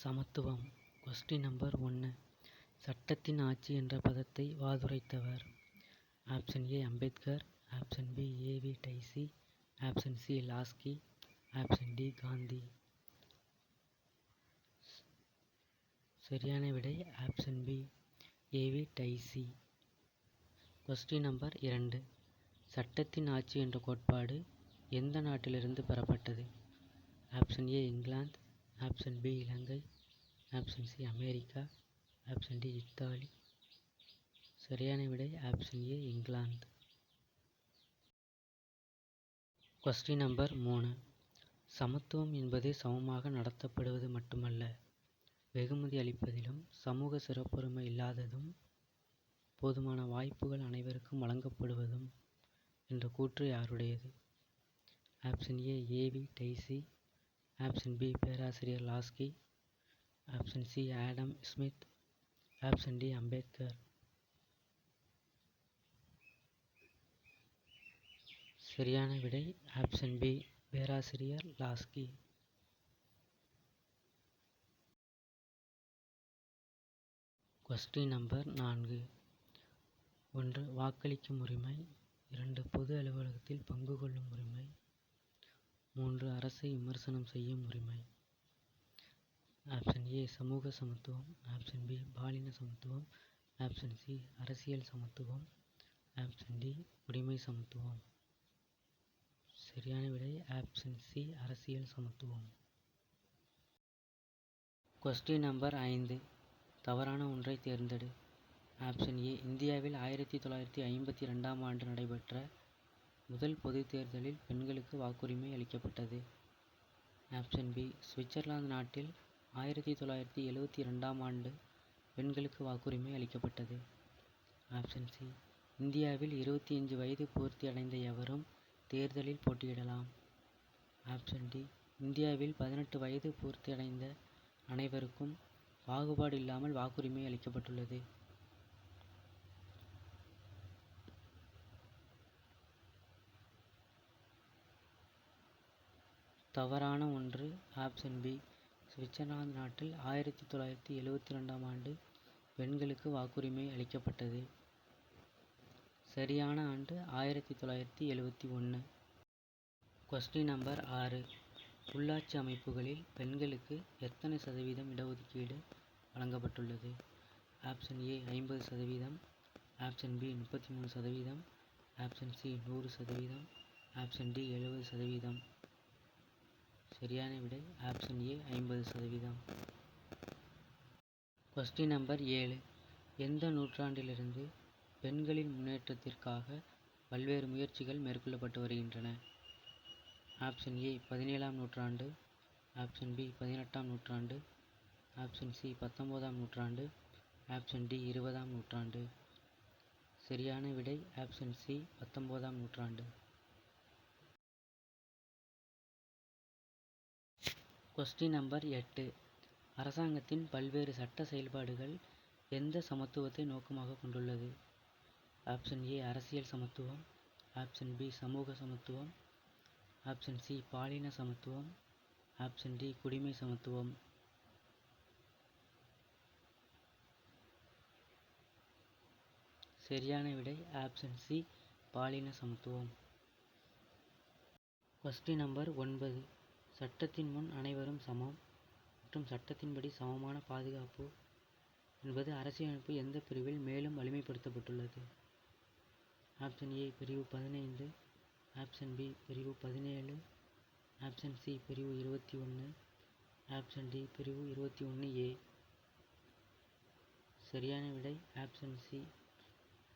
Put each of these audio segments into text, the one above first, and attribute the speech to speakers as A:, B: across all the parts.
A: சமத்துவம். Question number 1. சட்டத்தின் ஆட்சி என்ற பதத்தை வாதுரைத்தவர். Option A Ambedkar, option B A V Dicey, option C Laski, option D Gandhi. சரியான விடை option B A V Dicey. Question number 2. சட்டத்தின் ஆட்சி என்ற கோட்பாடு எந்த நாட்டிலிருந்து பெறப்பட்டது? Option A England, option B Ilangai, option C America, option D Italy. சரியான விடை option A England. Question number 3. சமத்துவம் என்பது சமமாக நடத்தப்படுவது மட்டுமல்ல, வெகுமதி அளிப்பதிலும் சமூக சிறப்புரிமை இல்லாததும் போதுமான வாய்ப்புகள் அனைவருக்கும் வழங்கப்படுவதும் என்ற கூற்று யாருடையது? Option A A V Dicey, option B பேராசிரியர் Laski, option C Adam Smith, option D Ambedkar. சரியான விடை ஆப்ஷன் பி பேராசிரியர் லாஸ்கி. Question number 4. 1. வாக்களிக்கும் உரிமை, 2. பொது அலுவலகத்தில் பங்கு கொள்ளும் உரிமை, 3. அரசை விமர்சனம் செய்யும் உரிமை. ஆப்ஷன் ஏ சமூக சமத்துவம், ஆப்ஷன் பி பாலின சமத்துவம், ஆப்ஷன் சி அரசியல் சமத்துவம், ஆப்ஷன் டி குடிமை சமத்துவம். சரியான விடை ஆப்ஷன் சி அரசியல் சமத்துவம். Question number 5. தவறான ஒன்றை தேர்ந்தெடு. ஆப்ஷன் ஏ இந்தியாவில் 1952ஆம் ஆண்டு நடைபெற்ற முதல் பொதுத் தேர்தலில் பெண்களுக்கு வாக்குரிமை அளிக்கப்பட்டது. ஆப்ஷன் பி சுவிட்சர்லாந்து நாட்டில் 1972ஆம் ஆண்டு பெண்களுக்கு வாக்குரிமை அளிக்கப்பட்டது. ஆப்ஷன் சி இந்தியாவில் 25 வயது பூர்த்தி அடைந்த எவரும் தேர்தலில் போட்டியிடலாம். ஆப்ஷன் டி இந்தியாவில் 18 வயது பூர்த்தி அடைந்த அனைவருக்கும் பாகுபாடு இல்லாமல் வாக்குரிமை அளிக்கப்பட்டுள்ளது. தவறான ஒன்று ஆப்ஷன் பி சுவிட்சர்லாந்து நாட்டில் 1972ஆம் ஆண்டு பெண்களுக்கு வாக்குரிமை அளிக்கப்பட்டது. சரியான ஆண்டு 1971. Question number 6. உள்ளாட்சி அமைப்புகளில் பெண்களுக்கு எத்தனை சதவீதம் இடஒதுக்கீடு வழங்கப்பட்டுள்ளது? Option A 50%, option B 33%, option C 100%, option D 70%. சரியான விடை ஆப்ஷன் ஏ 50%. Question number 7. எந்த நூற்றாண்டிலிருந்து பெண்களின் முன்னேற்றத்திற்காக பல்வேறு முயற்சிகள் மேற்கொள்ளப்பட்டு வருகின்றன? ஆப்ஷன் ஏ 17ஆம் நூற்றாண்டு, ஆப்ஷன் பி 18ஆம் நூற்றாண்டு, ஆப்ஷன் சி 19ஆம் நூற்றாண்டு, ஆப்ஷன் டி 20ஆம் நூற்றாண்டு. சரியான விடை ஆப்ஷன் சி 19ஆம் நூற்றாண்டு. Question number 8. அரசாங்கத்தின் பல்வேறு சட்ட செயல்பாடுகள் எந்த சமத்துவத்தை நோக்கமாக கொண்டுள்ளது? ஆப்ஷன் ஏ அரசியல் சமத்துவம், ஆப்ஷன் பி சமூக சமத்துவம், ஆப்ஷன் சி பாலின சமத்துவம், ஆப்ஷன் டி குடிமை சமத்துவம். சரியான விடை ஆப்ஷன் சி பாலின சமத்துவம். Question number 9. சட்டத்தின் முன் அனைவரும் சமம் மற்றும் சட்டத்தின்படி சமமான பாதுகாப்பு என்பது அரசியலமைப்பு எந்த பிரிவில் மேலும் வலிமைப்படுத்தப்பட்டுள்ளது? ஆப்ஷன் ஏ பிரிவு 15, ஆப்ஷன் பி பிரிவு 17, ஆப்ஷன் சி பிரிவு 21, ஆப்ஷன் டி பிரிவு 21A. சரியான விடை ஆப்ஷன் சி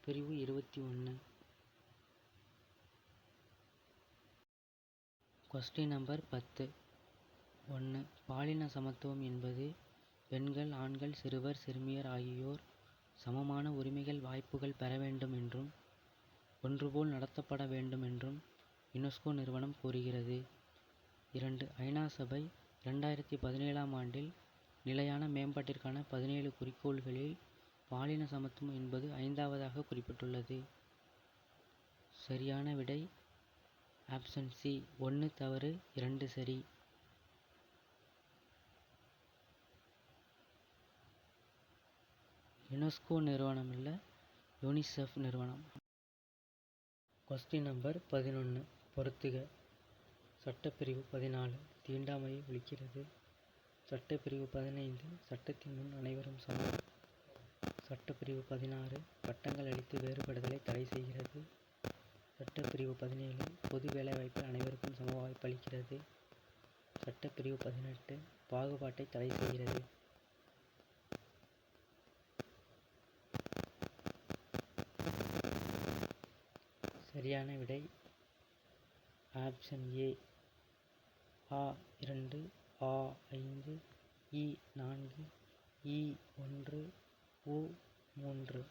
A: பிரிவு 21. Question number 10. 1. பாலின சமத்துவம் என்பது பெண்கள், ஆண்கள், சிறுவர், சிறுமியர் ஆகியோர் சமமான உரிமைகள், வாய்ப்புகள் பெற வேண்டும் என்றும் ஒன்றுபோல் நடத்தப்பட வேண்டும் என்றும் யுனெஸ்கோ நிறுவனம் கூறுகிறது. 2. ஐநா சபை 2017ஆம் ஆண்டில் நிலையான மேம்பாட்டிற்கான 17 குறிக்கோள்களில் பாலின சமத்துவம் என்பது 5வதாக குறிப்பிட்டுள்ளது. சரியான விடை ஆப்ஷன் சி 1 தவறு 2 சரி. யுனெஸ்கோ நிறுவனம் இல்லை, யூனிசெஃப் நிறுவனம். கொஸ்டின் நம்பர் 11 பொறுத்துக. சட்டப்பிரிவு 14 தீண்டாமையை ஒழிக்கிறது. சட்டப்பிரிவு 15 சட்டத்தின் முன் அனைவரும் சமம். சட்டப்பிரிவு 16 பட்டங்கள் அளித்து வேறுபடுதலை தடை செய்கிறது. சட்டப்பிரிவு 17 பொது வேலைவாய்ப்பில் அனைவருக்கும் சம வாய்ப்பு அளிக்கிறது. சட்டப்பிரிவு 18 பாகுபாட்டை தடை செய்கிறது. சரியான விடை ஆப்ஷன் ஏ. ஆ 2, ஆ 5, இ 4, இ 1, உ 3.